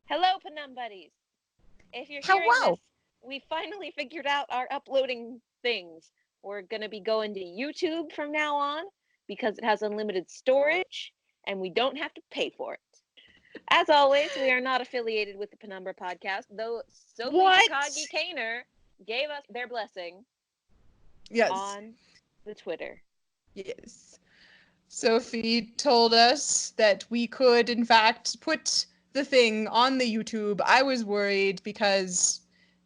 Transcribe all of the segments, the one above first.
Hello, Penumbuddies. If you're hearing this, Hello. we finally figured out our uploading things. We're going to be going to YouTube from now on because it has unlimited storage and we don't have to pay for it. As always, we are not affiliated with the Penumbra podcast, though Sophie What? Takagi Kaner gave us their blessing Yes. on the Twitter. Yes. Sophie told us that we could, in fact, put the thing on the YouTube. I was worried because,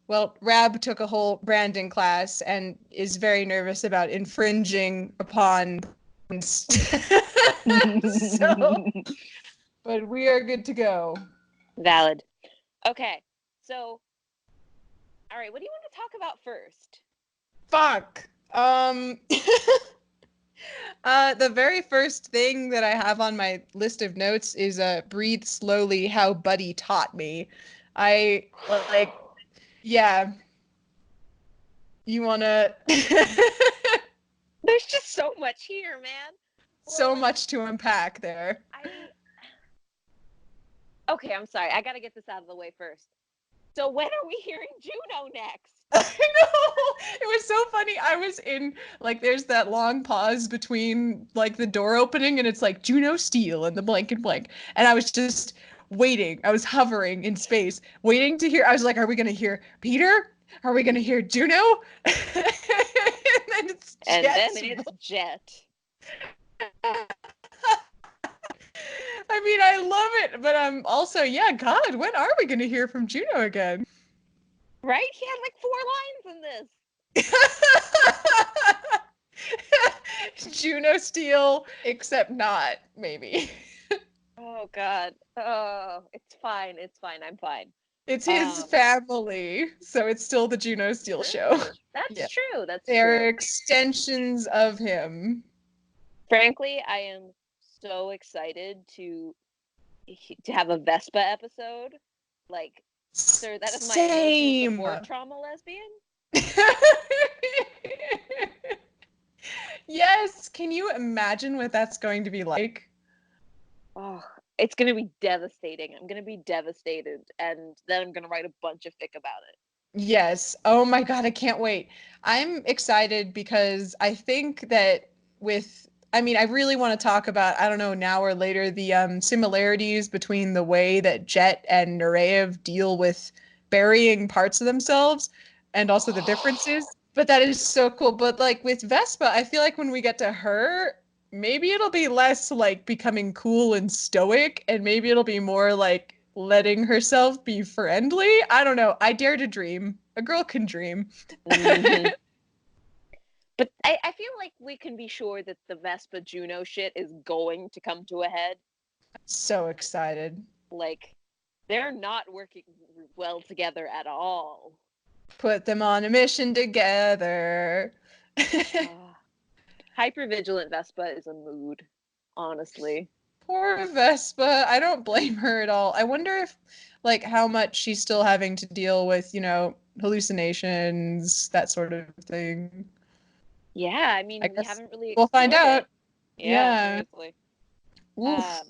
well, Rab took a whole branding class and is very nervous about infringing upon. So, but we are good to go. Valid. Okay, so, all right, what do you want to talk about first? Fuck. The very first thing that I have on my list of notes is breathe slowly how Buddy taught me. I like yeah. You wanna There's just so much here, man. so Well, much to unpack there. Okay, I'm sorry. I got to get this out of the way first. So when are we hearing Juno next? I know. It was so funny. I was in like there's that long pause between like the door opening and it's like Juno Steel and the blank and blank. And I was just waiting. I was hovering in space, waiting to hear. I was like, are we gonna hear Peter? Are we gonna hear Juno? And then it's And Jet. then it's Jet. I mean, I love it, but also, yeah, God, when are we gonna hear from Juno again? Right? He had like 4 lines in this. Juno Steel, except not, maybe. Oh God. Oh, it's fine. It's fine. I'm fine. It's his family, so it's still the Juno Steel show. True. That's Yeah. true. That's They're true. extensions of him. Frankly, I am so excited to have a Vespa episode. Like, sir, that is my emotional Same. support trauma lesbian. Yes, can you imagine what that's going to be like? Oh, it's going to be devastating. I'm going to be devastated. And then I'm going to write a bunch of fic about it. Yes. Oh my God, I can't wait. I'm excited because I think that I mean, I really want to talk about, I don't know, now or later, the similarities between the way that Jet and Nureyev deal with burying parts of themselves and also the differences. But that is so cool. But like with Vespa, I feel like when we get to her, maybe it'll be less like becoming cool and stoic, and maybe it'll be more like letting herself be friendly. I don't know. I dare to dream. A girl can dream. Mm-hmm. But I feel like we can be sure that the Vespa Juno shit is going to come to a head. So excited. Like, they're not working well together at all. Put them on a mission together. Hypervigilant Vespa is a mood, honestly. Poor Vespa. I don't blame her at all. I wonder if, like, how much she's still having to deal with, hallucinations, that sort of thing. Yeah, I I mean, we guess haven't really we'll find explored out. it. Yeah, Yeah. seriously. Oof.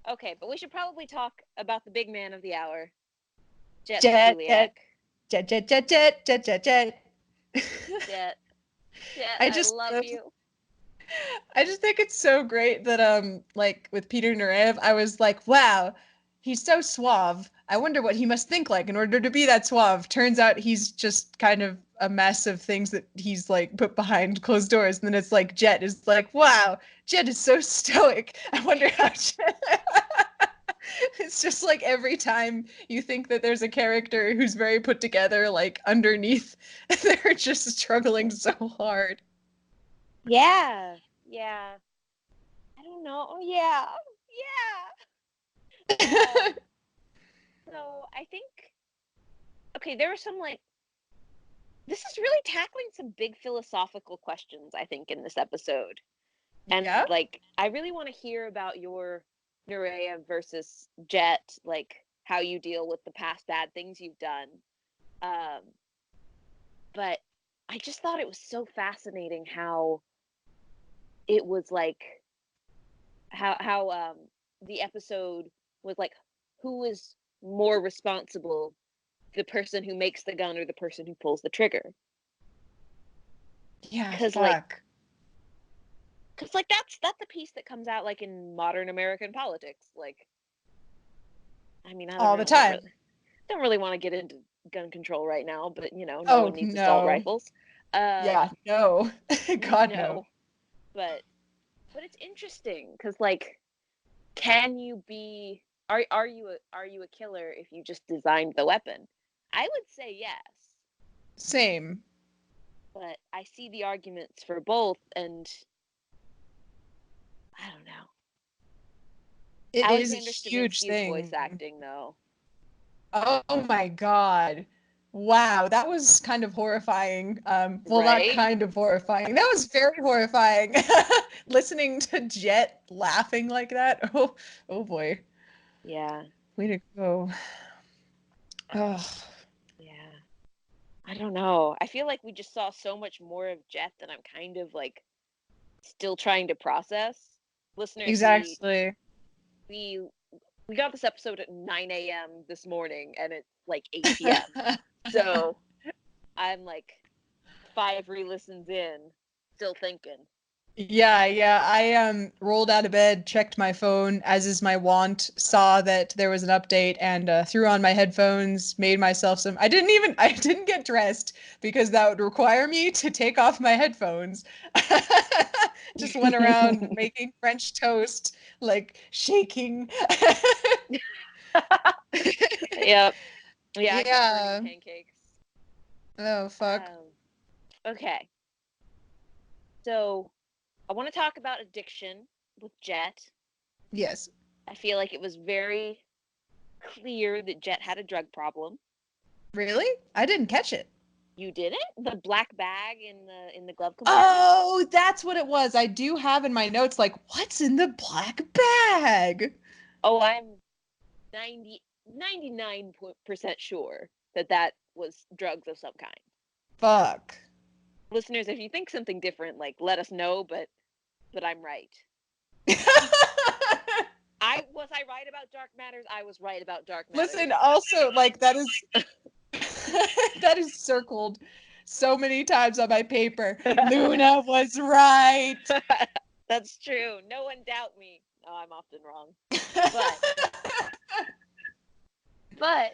Okay, but we should probably talk about the big man of the hour, Jet Jet, Ceciliak. jet, jet, jet, jet, jet, jet, jet, jet. Jet, Jet, I I just love you. I just think it's so great that like with Peter Nureyev, I was like, wow, he's so suave. I wonder what he must think like in order to be that suave. Turns out he's just kind of a mess of things that he's like put behind closed doors. And then it's like Jet is like, wow, Jet is so stoic. I wonder how Jet It's just like every time you think that there's a character who's very put together, like underneath, they're just struggling so hard. Yeah, yeah. I don't know. Oh, yeah, yeah. So I think, okay, there are some like, this is really tackling some big philosophical questions, I think, in this episode. And Yeah. like, I really want to hear about your Nureyev versus Jet, like how you deal with the past bad things you've done. Um, but I just thought it was so fascinating how it was like how the episode was like who was more responsible, the person who makes the gun or the person who pulls the trigger? Yeah, Because like, fuck. that's a piece that comes out like in modern American politics. Like, I mean, I don't All the know, time. don't really want to get into gun control right now, but no Oh, one needs assault no. rifles. Yeah, no. God, no. No, but it's interesting because like, can you be? Are you a killer if you just designed the weapon? I would say yes, Same. but I see the arguments for both, and I don't know. It is a Alexander huge Stravinsky's voice thing. acting, though. Oh my God. Wow, that was kind of horrifying. Well, not Right? kind of horrifying. That was very horrifying. Listening to Jet laughing like that. Oh, oh boy. Yeah. Way to go. Oh, Yeah. I don't know. I feel like we just saw so much more of Jet that I'm kind of like still trying to process. Listeners, exactly. we we got this episode at 9 a.m. this morning, and it's like 8 p.m. So I'm like 5 re-listens in, still thinking. Yeah. I rolled out of bed, checked my phone, as is my wont, saw that there was an update, and threw on my headphones, made myself some. I didn't get dressed because that would require me to take off my headphones. Just went around making French toast, like shaking. Yep. Yeah, I kept burning Yeah. pancakes. Oh, fuck. Okay. So I want to talk about addiction with Jet. Yes. I feel like it was very clear that Jet had a drug problem. Really? I didn't catch it. You didn't? The black bag in the glove compartment? Oh, that's what it was. I do have in my notes, like, what's in the black bag? Oh, I'm 99% sure that that was drugs of some kind. Fuck. Listeners, if you think something different, like let us know, but I'm right. I right about dark matters? I was right about dark matters. Listen, also, like, that is that is circled so many times on my paper. Luna was right. That's true. No one doubt me. No, I'm often wrong. But but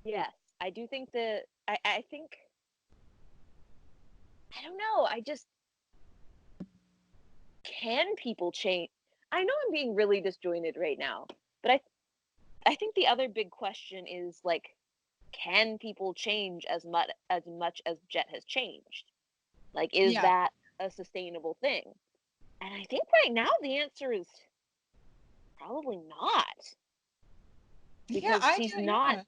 yes, I do think that I think I don't know. I just can people change? I know I'm being really disjointed right now, but I think the other big question is like, can people change as much as Jet has changed? Like, is Yeah. that a sustainable thing? And I think right now the answer is probably not, Yeah, because I do. Yeah.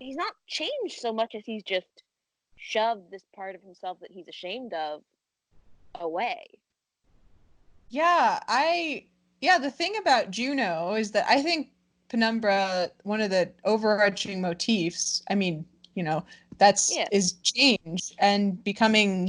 he's not changed so much as he's just shoved this part of himself that he's ashamed of away. Yeah, yeah, the thing about Juno is that I think Penumbra, one of the overarching motifs, I mean, that's Yeah. is change and becoming,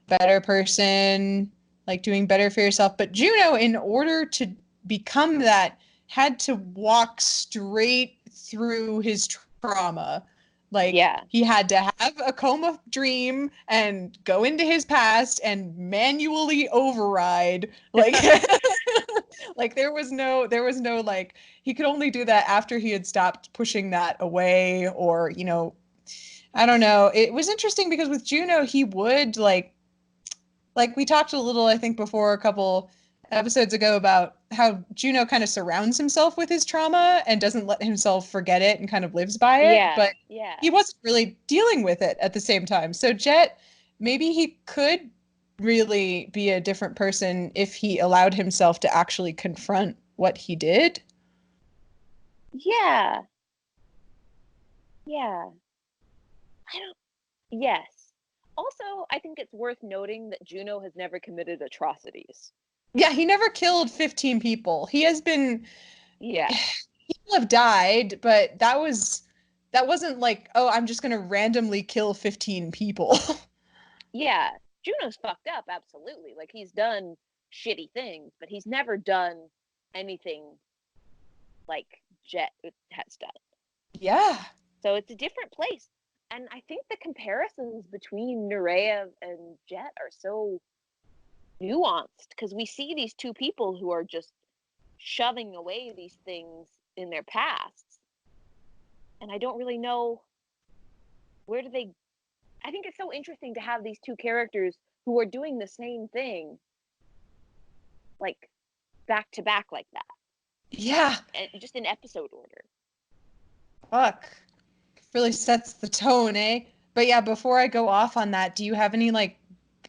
better person, like doing better for yourself. But Juno, in order to become that, had to walk straight through his trauma. Like Yeah. he had to have a coma dream and go into his past and manually override like like there was no like he could only do that after he had stopped pushing that away, or I don't know. It was interesting because with Juno he would like we talked a little, I think, before a couple episodes ago about how Juno kind of surrounds himself with his trauma and doesn't let himself forget it and kind of lives by it, Yeah. but Yeah. he wasn't really dealing with it at the same time. So Jet, maybe he could really be a different person if he allowed himself to actually confront what he did. Yeah. Yeah. I don't. Yes. Also, I think it's worth noting that Juno has never committed atrocities. Yeah, he never killed 15 people. He has been Yeah. people have died, but that wasn't like, oh, I'm just gonna randomly kill 15 people. Yeah. Juno's fucked up, absolutely. Like, he's done shitty things, but he's never done anything like Jet has done. Yeah. So it's a different place. And I think the comparisons between Nureyev and Jet are so nuanced because we see these two people who are just shoving away these things in their pasts. And I don't really know where do they. I think it's so interesting to have these two characters who are doing the same thing, like back to back like that. Yeah. And just in episode order. Fuck. Really sets the tone, eh? But yeah, before I go off on that, do you have any like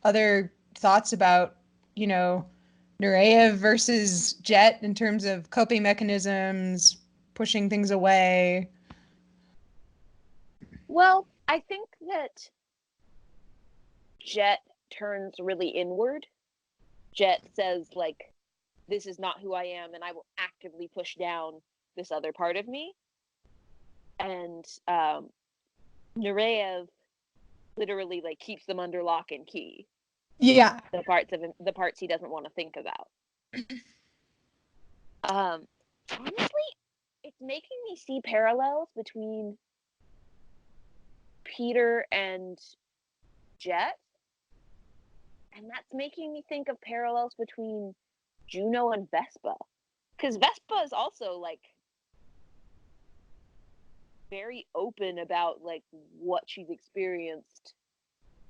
other thoughts about, you know, Nureyev versus Jet in terms of coping mechanisms, pushing things away? Well, I think that Jet turns really inward. Jet says, like, this is not who I am, and I will actively push down this other part of me. And Nureyev literally like keeps them under lock and key. Yeah. The parts he doesn't want to think about. Honestly, it's making me see parallels between Peter and Jet, and that's making me think of parallels between Juno and Vespa, because Vespa is also like very open about like what she's experienced.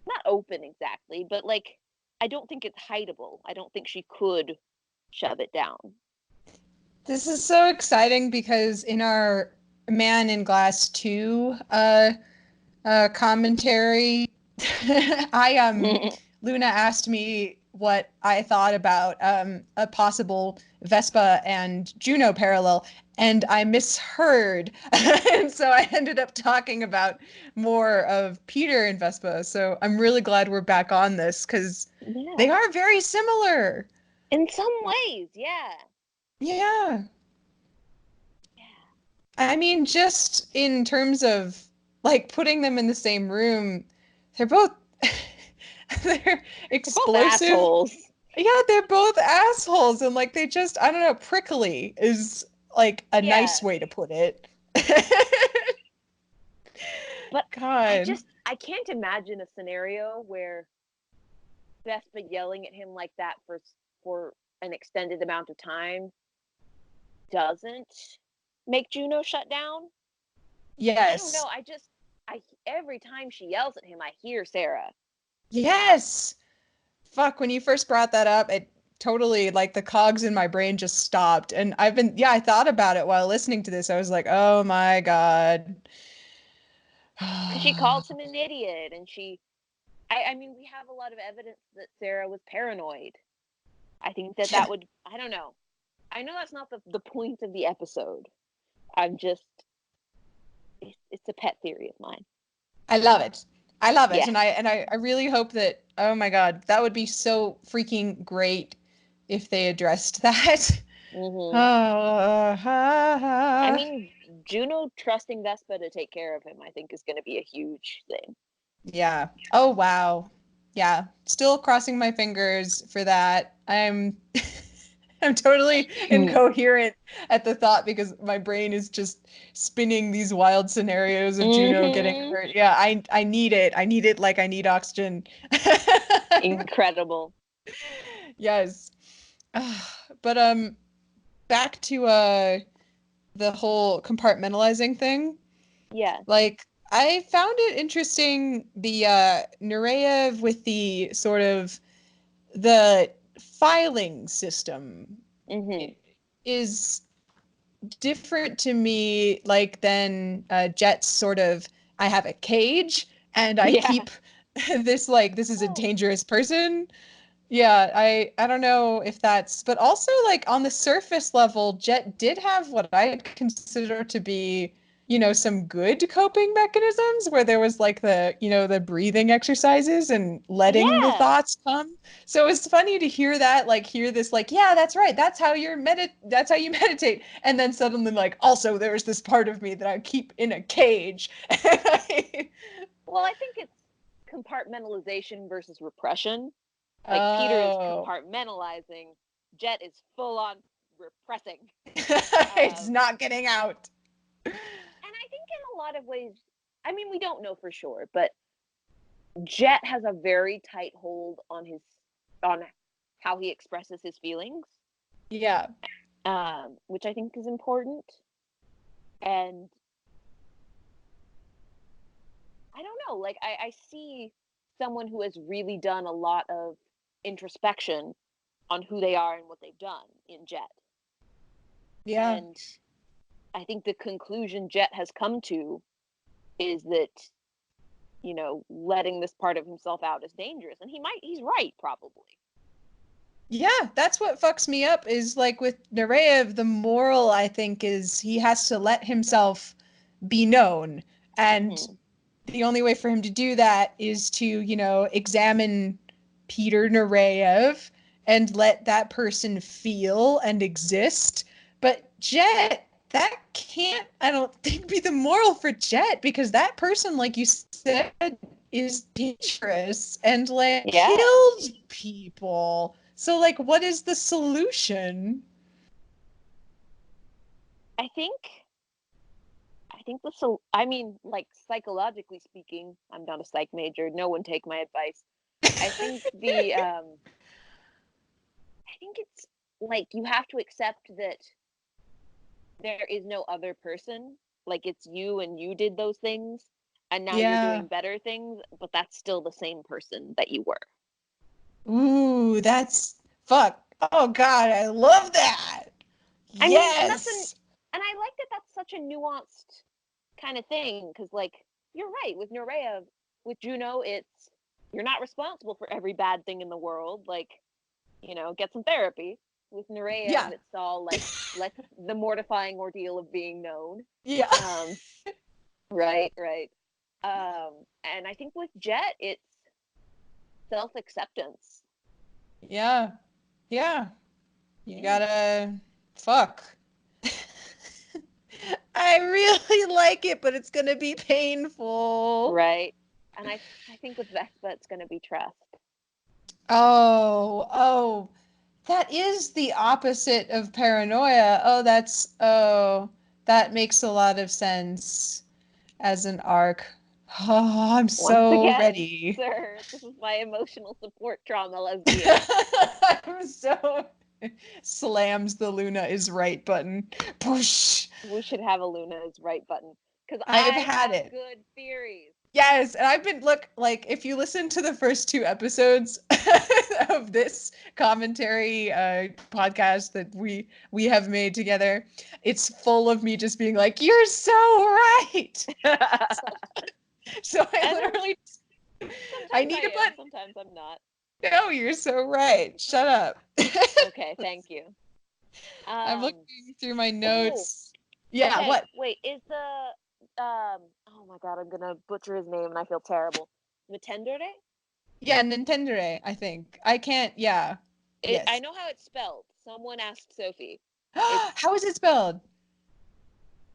Not open exactly, but like I don't think it's hideable. I don't think she could shove it down. This is so exciting because in our Man in Glass 2 commentary, I Luna asked me what I thought about a possible Vespa and Juno parallel, and I misheard, and so I ended up talking about more of Peter and Vespa. So I'm really glad we're back on this because Yeah. they are very similar. In some ways, yeah. Yeah. Yeah. I mean, just in terms of like putting them in the same room, they're both they're They're both explosive. assholes. Yeah, they're both assholes and like they just I don't know, prickly is like a Yeah. nice way to put it. But God. I can't imagine a scenario where Vespa yelling at him like that for an extended amount of time doesn't make Juno shut down. I don't know. Yes. I every time she yells at him, I hear Sarah. Yes. Fuck, when you first brought that up, it totally like the cogs in my brain just stopped. And yeah, I thought about it while listening to this. I was like, "Oh my God." Because she calls him an idiot, and I mean, we have a lot of evidence that Sarah was paranoid. I think that Yeah. that would, I don't know. I know that's not the point of the episode. I'm just, it's a pet theory of mine. I love it. I love it. Yeah. And I really hope that oh my God, that would be so freaking great if they addressed that. Hmm. Oh, I mean, Juno trusting Vespa to take care of him, I think, is going to be a huge thing. yeah. Oh wow. Yeah. Still crossing my fingers for that. I'm totally incoherent at the thought because my brain is just spinning these wild scenarios of Juno getting Hmm. hurt. Yeah, I need it. I need it like I need oxygen. Incredible. Yes. But back to the whole compartmentalizing thing. Yeah. Like I found it interesting the Nureyev with the sort of the filing system Hmm. is different to me like than Jet's sort of I have a cage and I Yeah. keep this like this is a Oh, dangerous person. Yeah, I don't know if that's but also like on the surface level, Jet did have what I'd consider to be, some good coping mechanisms where there was like the breathing exercises and letting the yeah. thoughts come. So it's funny to hear this like, yeah, that's right. That's how you meditate. And then suddenly like also there's this part of me that I keep in a cage. Well, I think it's compartmentalization versus repression. Like Peter is Oh. compartmentalizing, Jet is full on repressing. It's Um, not getting out. and I think lot of ways, I mean, we don't know for sure, but Jet has a very tight hold on how he expresses his feelings, Yeah. which I think is important. And I don't know, like I see someone who has really done a lot of introspection on who they are and what they've done in Jet. Yeah. And I think the conclusion Jet has come to is that, letting this part of himself out is dangerous. And he's right, probably. Yeah, that's what fucks me up is like with Nureyev, the moral I think is he has to let himself be known. And Mm-hmm. the only way for him to do that is to, examine Peter Nureyev and let that person feel and exist. But Jet, that can't, I don't think, be the moral for Jet because that person, like you said, is dangerous and like Yeah. killed people. So, like, what is the solution? I think I mean, like, psychologically speaking, I'm not a psych major. No one take my advice. I think I think it's like you have to accept that there is no other person. Like, it's you and you did those things and now you're Yeah. doing better things, but that's still the same person that you were. Ooh, that's fuck. Oh God, I love that. I mean, Yes. and I like that that's such a nuanced kind of thing because, like, you're right with Nureyev, with Juno, it's you're not responsible for every bad thing in the world. Like, get some therapy. With Nureyev, Yeah. it's all like let the mortifying ordeal of being known. Yeah. Um, right, right. And I think with Jet, it's self acceptance. Yeah. Yeah. You Yeah. gotta fuck. I really like it, but it's gonna be painful. Right. And I think with Vespa, it's going to be trust. Oh, that is the opposite of paranoia. That makes a lot of sense as an arc. Oh, I'm Once so again, ready. sir, this is my emotional support trauma lesbian. I'm so slams the Luna is right button. Push. We should have a Luna is right button because I have I had have it. good theories. Yes, and I've been like if you listen to the first two episodes of this commentary podcast that we have made together, it's full of me just being like, "You're so right." So, so I And literally I sometimes need to I am, put sometimes I'm not. no, you're so right. Shut up. Okay, thank you. I'm Um, looking through my oh, notes. Yeah, okay. what? Wait, is oh my God, I'm gonna butcher his name and I feel terrible. Matendere? Yeah, Nintendo, I think. I can't, yeah. I Yes. know how it's spelled. Someone asked Sophie. It's How is it spelled?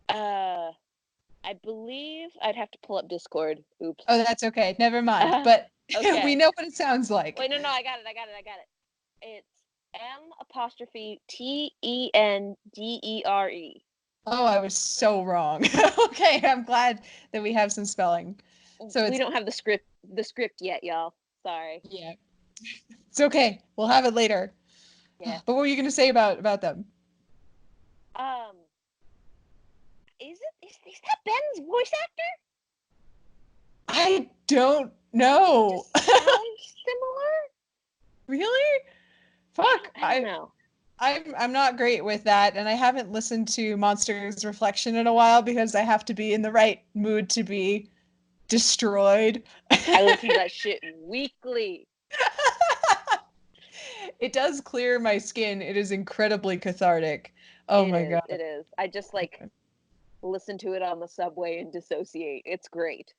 uh I believe I'd have to pull up Discord. Oops. Oh, that's okay. Never mind. But we Okay. know what it sounds like. Wait, no, I got it. It's M apostrophe Tendere. Oh, I was so wrong. Okay, I'm glad that we have some spelling. So We it's don't have the script yet, y'all. Sorry. yeah. It's okay. We'll have it later. Yeah. But what were you going to say about them? Um, is that Ben's voice actor? I don't It know. just sounds similar. Really? Fuck. I don't know. I'm not great with that, and I haven't listened to Monsters Reflection in a while because I have to be in the right mood to be destroyed. I listen to that shit weekly. It does clear my skin. It is incredibly cathartic. Oh It my is. god. It is. I just like listen to it on the subway and dissociate. It's great.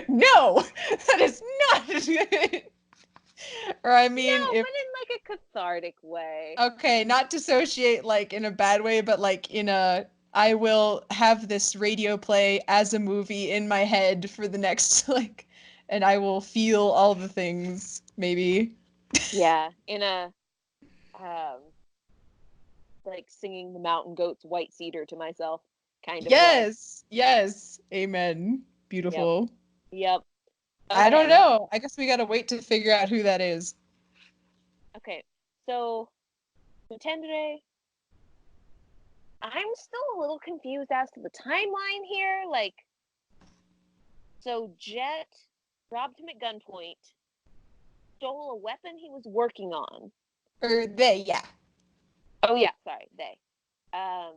No, that is not. Or I mean, No, if but in like a cathartic way. okay, not dissociate like in a bad way, but like in a I will have this radio play as a movie in my head for the next like, and I will feel all the things. Maybe. Yeah, in a um like singing the mountain goat's white cedar to myself kind of way. Yes, yes. Amen. Yep. Beautiful. Yep. I don't Okay. know. I guess we gotta wait to figure out who that is. Okay. So, Pretendere, I'm still a little confused as to the timeline here. Like, so Jet robbed him at gunpoint, stole a weapon he was working on. Or they, yeah. Oh yeah, sorry, they. Um,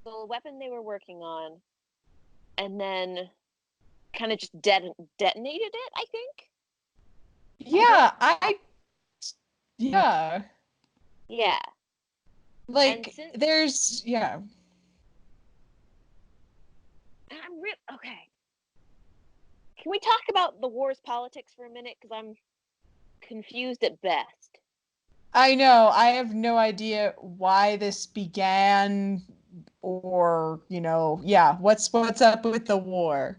stole a weapon they were working on, and then kind of just detonated it. I think. I don't. Yeah, yeah. Yeah, and Like, since yeah. okay, can we talk about the war's politics for a minute? Because I'm confused at best. I know. I have no idea why this began or, yeah, what's up with the war?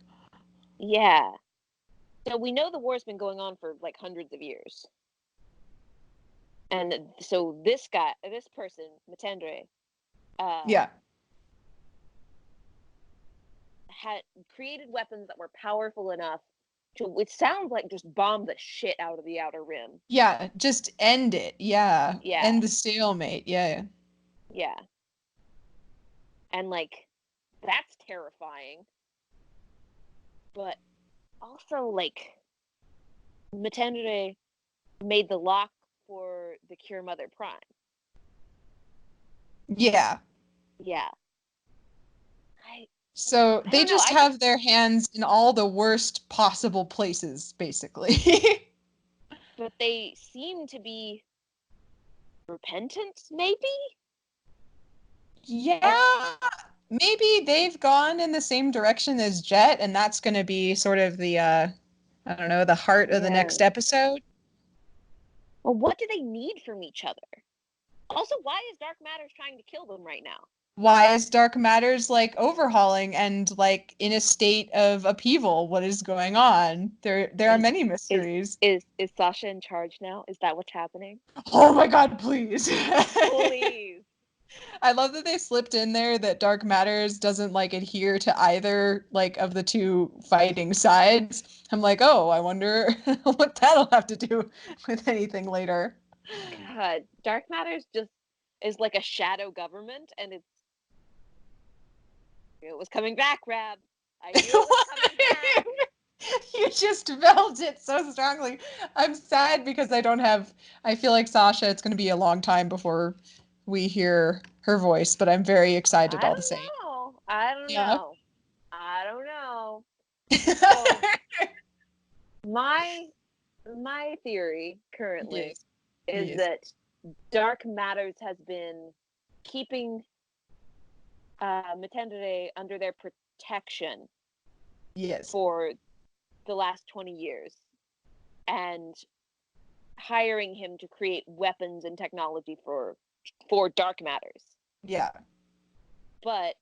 Yeah. So we know the war's been going on for like hundreds of years. And so this person, Matendre, Yeah. had created weapons that were powerful enough to, it sounds like, just bomb the shit out of the Outer Rim. Yeah, just end it. Yeah. Yeah, End the stalemate. Yeah. yeah. And like, that's terrifying. But also, like, Matendre made the lock for the Cure Mother Prime. Yeah. Yeah. I So I they don't know. just have their hands in all the worst possible places, basically. But they seem to be repentant, maybe? And Yeah. Maybe they've gone in the same direction as Jet, and that's going to be sort of the, I don't know, the heart of the yeah. next episode. Well, what do they need from each other? Also, why is Dark Matters trying to kill them right now? Why is Dark Matters like overhauling and like in a state of upheaval? What is going on? There are Is many is mysteries. is Sasha in charge now? Is that what's happening? Oh my God, please. Please. I love that they slipped in there that Dark Matters doesn't like adhere to either like of the two fighting sides. I'm like, oh, I wonder what that'll have to do with anything later. God, Dark Matters just is like a shadow government, and it was coming back, Rab. I knew it was coming back. You just felt it so strongly. I'm sad because I feel like Sasha, it's going to be a long time before we hear her voice, but I'm very excited I all the don't same. know. I don't Yeah. know. I don't know. So my my theory currently Yes. is Yes. that Dark Matters has been keeping Matendere under their protection Yes. for the last 20 years and hiring him to create weapons and technology for Dark Matters. Yeah. But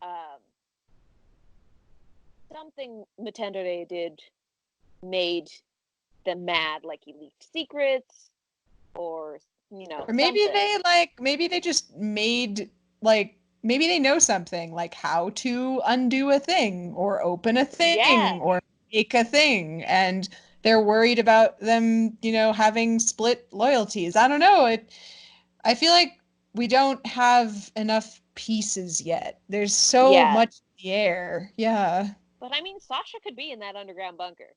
um, something Matendere did made them mad, like he leaked secrets or Or something. maybe they just made like maybe they know something like how to undo a thing or open a Yeah, thing or make a thing and they're worried about them, having split loyalties. I don't know. I feel like we don't have enough pieces yet. There's so yeah. much in the air. Yeah. But I mean, Sasha could be in that underground bunker.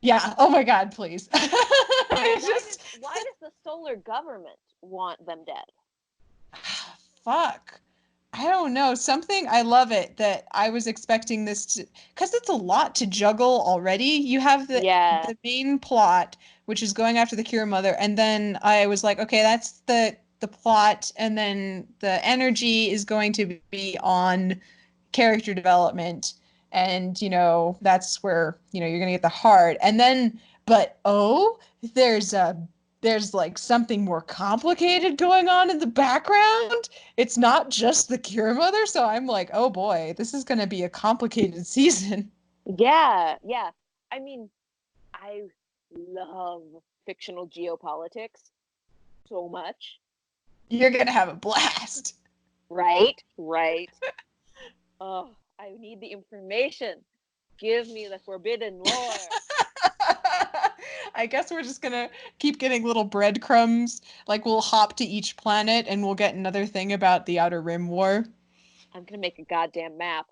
Yeah. Oh my God, please. But I just why does the solar government want them dead? fuck. I don't know. Something I love it that I was expecting this to because it's a lot to juggle already. You have Yeah, the main plot, which is going after the Cure Mother, and then I was like, okay, that's the plot, and then the energy is going to be on character development, and that's where you're gonna get the heart, and then but oh, there's a there's like something more complicated going on in the background. It's not just the Cure Mother, so I'm like, oh boy, this is gonna be a complicated season. yeah, yeah. I mean, I love fictional geopolitics so much. You're gonna have a blast. Right, right. Oh, I need the information. Give me the forbidden lore. I guess we're just gonna keep getting little breadcrumbs. Like we'll hop to each planet and we'll get another thing about the Outer Rim War. I'm gonna make a goddamn map.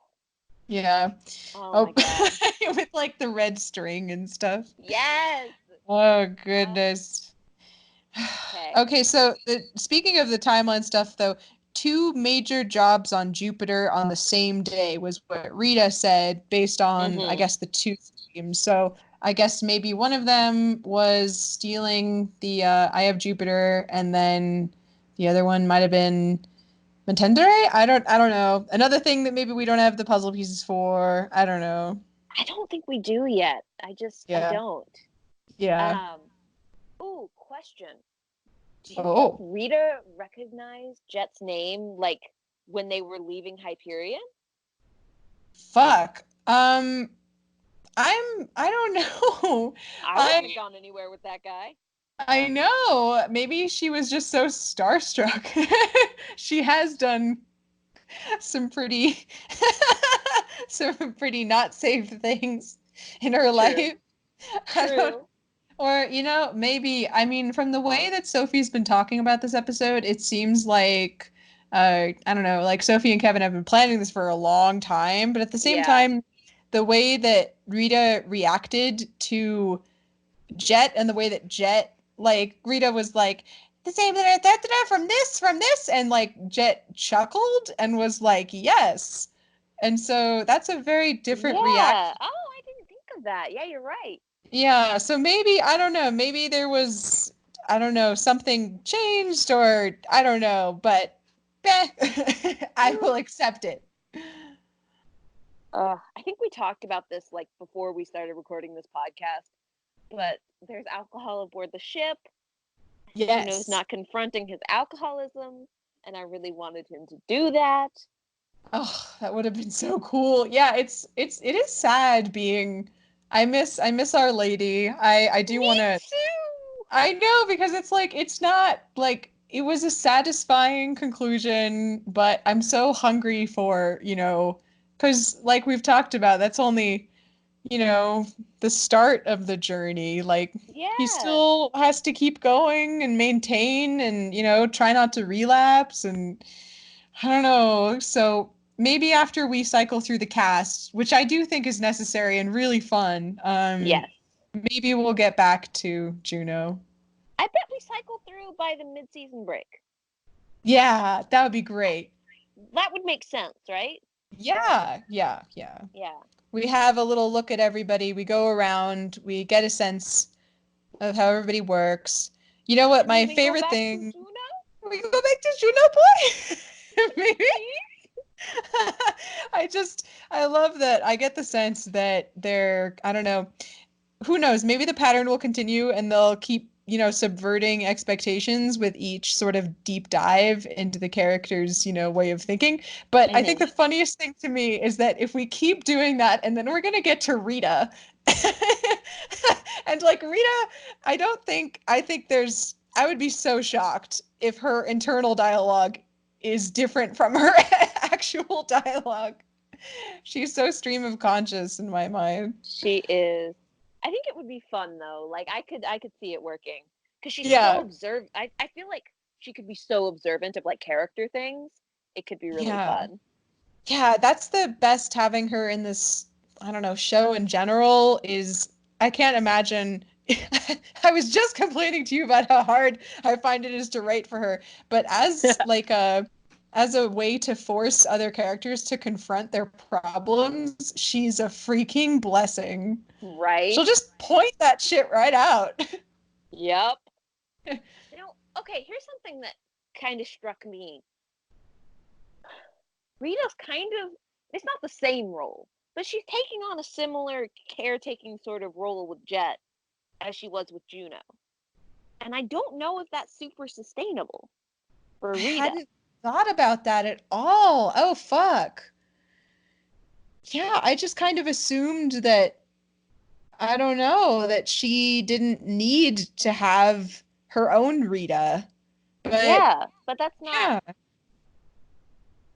Yeah. Oh my Oh, god. with like the red string and stuff. Yes. Oh Uh, goodness. okay. Okay, so speaking of the timeline stuff, though, two major jobs on Jupiter on the same day was what Rita said, based on, I Mhm. guess, the two themes. So I guess maybe one of them was stealing the Eye of Jupiter, and then the other one might have been Mentendere. I don't know. Another thing that maybe we don't have the puzzle pieces for. I don't know. I don't think we do yet. I Yeah, don't. yeah. Um. Ooh, question. Do you think Oh, Rita recognized Jet's name like when they were leaving Hyperion? fuck. I don't know. I wouldn't have I gone anywhere with that guy. I know. Maybe she was just so starstruck. She has done some pretty some pretty not safe things in her True. life. I don't True. or maybe I mean from the way that Sophie's been talking about this episode, it seems like I don't know, like Sophie and Kevin have been planning this for a long time, but at the same Yeah. time, the way that Rita reacted to Jet and the way that Jet like Rita was like the same from this and like Jet chuckled and was like yes. And so that's a very different Yeah. reaction. Oh, I didn't think of that. Yeah, you're right. Yeah, so maybe I don't know, maybe there was I don't know, something changed or I don't know, but I will accept it. I think we talked about this like before we started recording this podcast, but there's alcohol aboard the ship. Juno's Yes. not confronting his alcoholism, and I really wanted him to do that. Oh, that would have been so cool. Yeah, it is sad being I miss Our Lady. I do Me want to too. I know because it's like it's not like it was a satisfying conclusion, but I'm so hungry for, cuz like we've talked about, that's only, the start of the journey. Like he Yeah. still has to keep going and maintain and, try not to relapse and I don't know. So maybe after we cycle through the cast, which I do think is necessary and really fun, Yes. maybe we'll get back to Juno. I bet we cycle through by the mid-season break. Yeah, that would be great. That would make sense, right? Yeah, yeah, yeah. Yeah. We have a little look at everybody. We go around, we get a sense of how everybody works. You know what? And we My even go favorite back to thing. Juno, We go back to Juno Boy. Maybe. please. I love that. I get the sense that they're, I don't know, who knows, maybe the pattern will continue and they'll keep, subverting expectations with each sort of deep dive into the character's, way of thinking. But I think Mm-hmm. the funniest thing to me is that if we keep doing that and then we're going to get to Rita. And like Rita, I think I would be so shocked if her internal dialogue is different from her actual dialogue. She's so stream of conscious in my mind. She is. I think it would be fun though. Like I could see it working because she's so Yeah. observant. I feel like she could be so observant of like character things. It could be really Yeah. fun. Yeah, that's the best having her in this, I don't know, show in general is I can't imagine. I was just complaining to you about how hard I find it is to write for her, but as a way to force other characters to confront their problems, she's a freaking blessing. She'll Right? just point that shit right out. Yep. Okay, here's something that kind of struck me. Rita's kind of, it's not the same role, but she's taking on a similar caretaking sort of role with Jet as she was with Juno. And I don't know if that's super sustainable for I Rita. hadn't thought about that at all. Oh, fuck. Yeah, I just kind of assumed that I don't know, that she didn't need to have her own Rita. But Yeah, but that's not,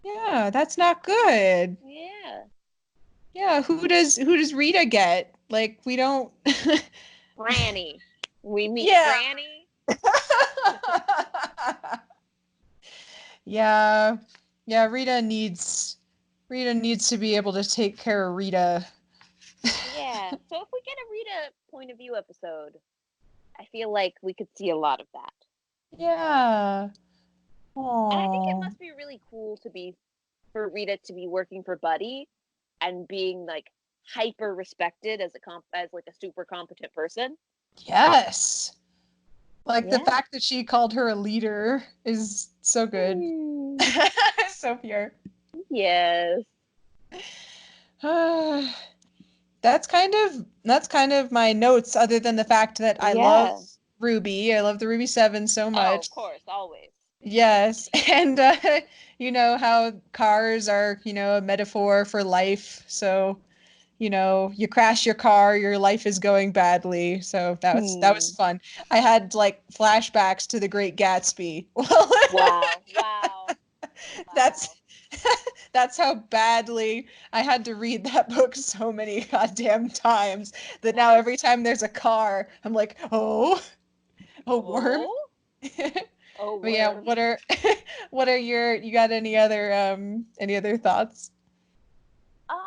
yeah, yeah, that's not good. yeah. Yeah, who does Rita get? Like we don't. Franny. We meet Yeah. Franny. Yeah. Yeah, Rita needs to be able to take care of Rita. Yeah. So if we get a Rita point of view episode, I feel like we could see a lot of that. Yeah. And I think it Oh. must be really cool to be for Rita to be working for Buddy and being like hyper respected as as like a super competent person. Yes. Like the Yeah. fact that she called her a leader is so good. Mm, So pure. yes. That's kind of my notes, other than the fact that I love Yeah. Ruby. I love the Ruby 7 so Oh, much. of course, always. Yes. And you know how cars are, a metaphor for life. So, you crash your car, your life is going badly. So that was Hmm. fun. I had like flashbacks to The Great Gatsby. Well, Wow. Wow. that's Wow. that's how badly I had to read that book so many goddamn times that now every Nice. time there's a car, I'm like, oh, a worm. Oh, oh, But yeah, worm. what are you got any other thoughts? Um,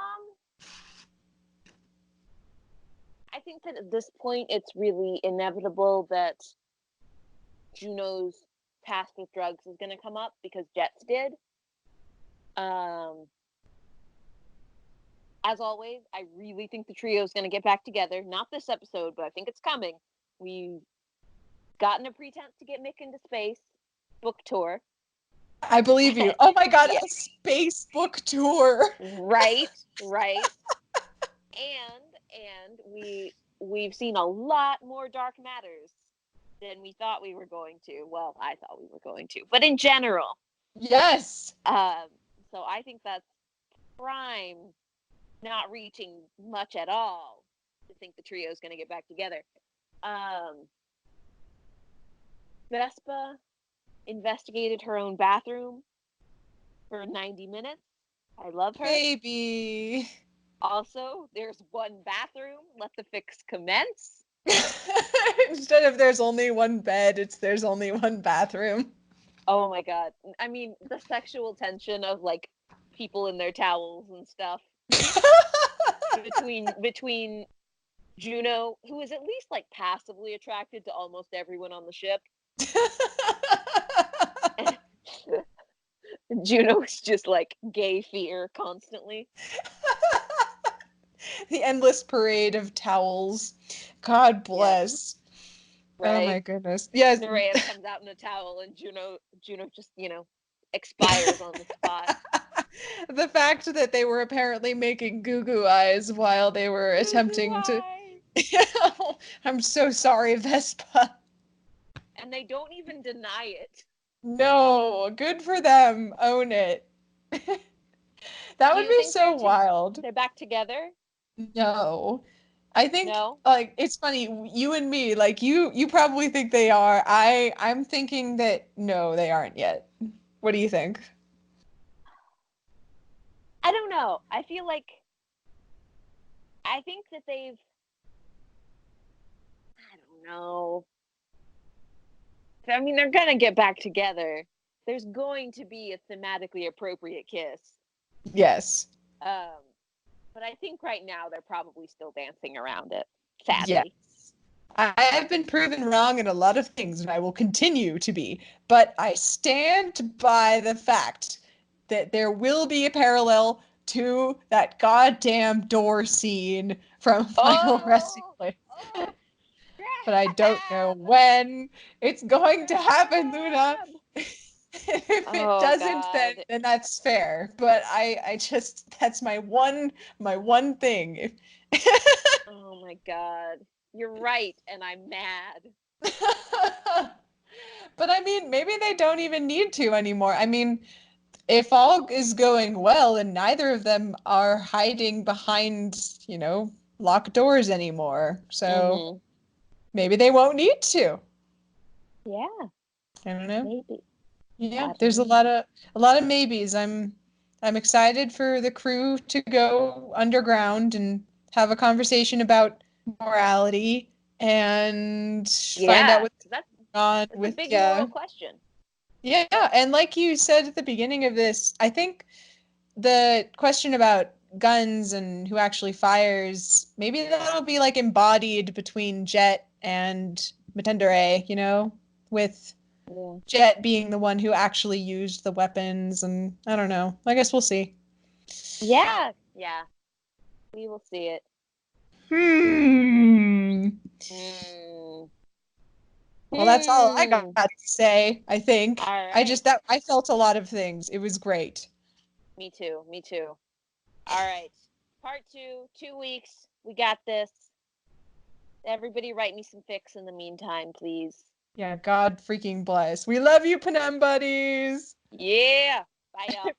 I think that at this point, it's really inevitable that Juno's past with drugs is going to come up because Jets did. Um, as always, I really think the trio is going to get back together. Not this episode, but I think it's coming. We've gotten a pretense to get Mick into space. Book tour. I believe you. Oh my God, Yeah, a space book tour. right, right. And we've seen a lot more Dark Matters than we thought we were going to. Well, I thought we were going to, but in general. Yes. Um, so I think that's prime not reaching much at all to think the trio is going to get back together. Um, Vespa investigated her own bathroom for 90 minutes. I love her. Baby. Also, there's one bathroom. Let the fix commence. Instead of there's only one bed, it's there's only one bathroom. Oh my god. I mean, the sexual tension of like people in their towels and stuff between Juno, who is at least like passively attracted to almost everyone on the ship. And Juno is just like gay fear constantly. The endless parade of towels. God Yes, bless. Oh my right. goodness. Yes. Nereid comes out in a towel and Juno just, expires on the spot. The fact that they were apparently making goo goo eyes while they were Goo goo attempting to. eyes. I'm so sorry, Vespa. And they don't even deny it. No, good for them. Own it. That Do would you be think so wild. they're back together? No. I think No? like it's funny, you and me, like you probably think they are. I'm thinking that no, they aren't yet. What do you think? I don't know. I think that I don't know. I mean, they're gonna get back together. There's going to be a thematically appropriate kiss. Yes. Um, but I think right now they're probably still dancing around it, Yes. sadly. I have been proven wrong in a lot of things, and I will continue to be. But I stand by the fact that there will be a parallel to that goddamn door scene from Final Resting Oh, Place. oh, But I don't know grab, when it's going to happen, Luna. grab. If it Oh doesn't, then God. then that's fair. But I just that's my one thing. Oh my God. You're right, and I'm mad. But I mean, maybe they don't even need to anymore. I mean, if all is going well and neither of them are hiding behind, locked doors anymore. So Mm-hmm. maybe they won't need to. Yeah, I don't know. maybe. Yeah, I don't there's a know. lot of a lot of maybes. I'm excited for the crew to go underground and have a conversation about morality and find out Yeah, what's 'cause that's going on a with big moral question. yeah, and like you said at the beginning of this, I think the question about guns and who actually fires, maybe that'll be like embodied between Jet and Matendere, with Yeah. Jet being the one who actually used the weapons, and I don't know. I guess we'll see. Yeah, yeah. We will see it. Hmm. Hmm. Well, that's all I got Hmm. to say, I think. All right. I felt a lot of things. It was great. Me too. Me too. All right. Part two, 2 weeks. We got this. Everybody write me some fics in the meantime, please. Yeah, God freaking bless. We love you, Penumbuddies. Yeah. Bye, y'all.